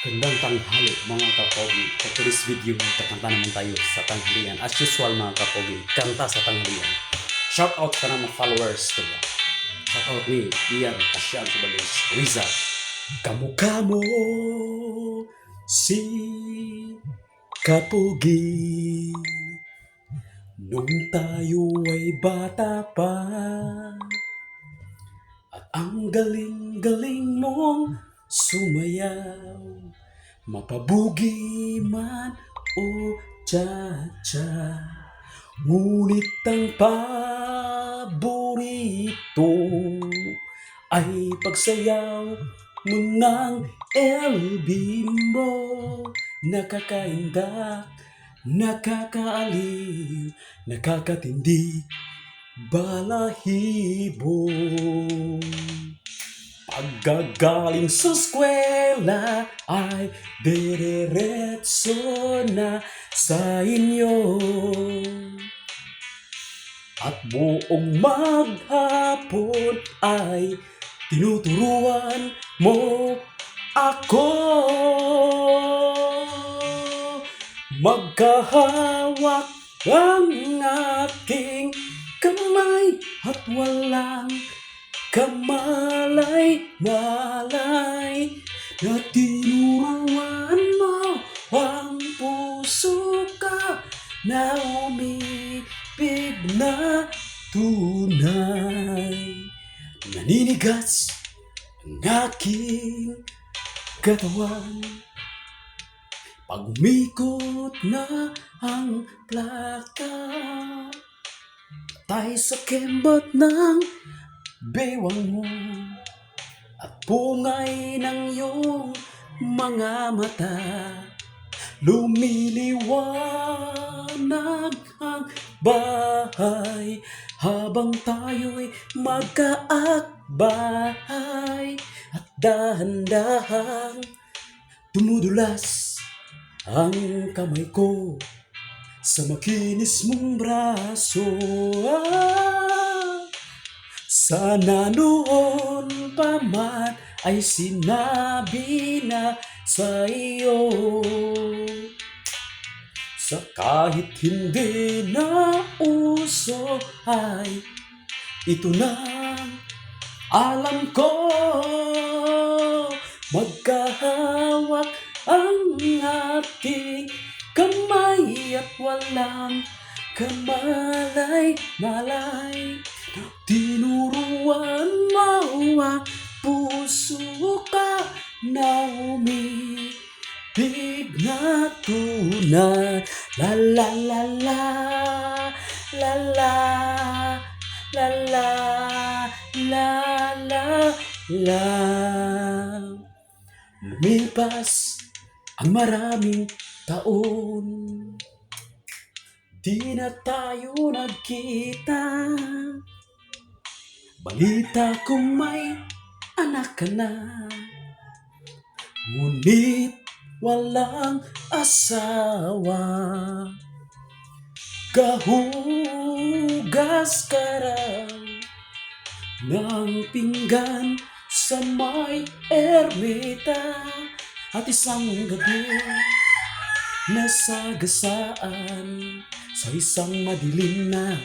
Gandang tanghali mga kapogi. For today's video, kakanta naman tayo sa tanghalian. As usual mga kapogi, kanta sa tanghalian. Shout out ka ng mga followers ko. Shout out ni Ian Kasyan Subalis Rizal. Kamukha mo si Kapogi nung tayo ay bata pa. At ang galing-galing mong sumayaw, mapabugi man o cha-cha. Ngunit ang paborito ay pagsayaw mo ng LB mo. Nakakaindak, nakakaaliw, nakakatindi, balahibo. Pagkagaling sa eskwela ay diretso na sa inyo. At buong maghapon ay tinuturuan mo ako. Magkahawak ang ating kamay at walang kamalay-malay na tinuruan mo ang puso ka na umibig na tunay. Naninigas ang aking katawan pag umikot na ang plaka. Tayo sa kembot ng bewang mo at pungay ng iyong mga mata. Lumiliwanag ang bahay habang tayo'y magkaakbay. At dahan-dahan dumudulas ang kamay ko sa makinis mong braso. Sana noon pa man ay sinabi na sa iyo, sa kahit hindi na uso ay ito na alam ko. Magkahawak ang ating kamay at walang kamalay-malay. Tinuruan mo ang puso ka na umibig na tunay. La la la la, la la, la la, la la la. Lumipas ang maraming taon, di na tayo nagkita. Balita kong may anak ka na, ngunit walang asawa. Kahugas ka raw ng pinggan sa may ermita. At isang gabi nasagasaan sa isang madilim na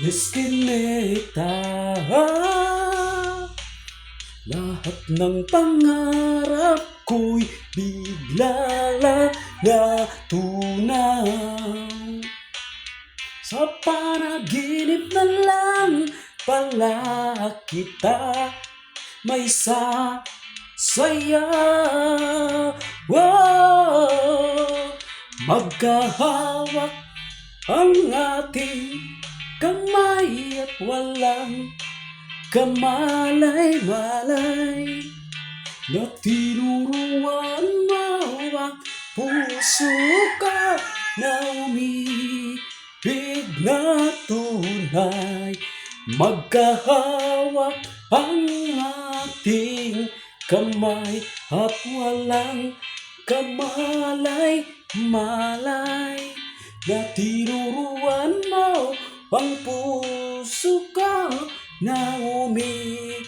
eskinita. Lahat ng pangarap ko'y bigla lang natunaw. Sa panaginip na lang pala kita may saya. Magkahawak ang ating kamay at walang kamalay-malay na tinuruan mo ang puso ka na umibig na tunay. Magkahawak ang ating kamay at walang kamalay-malay na tinuruan mo ang puso ka na umibig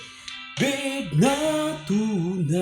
na tunay.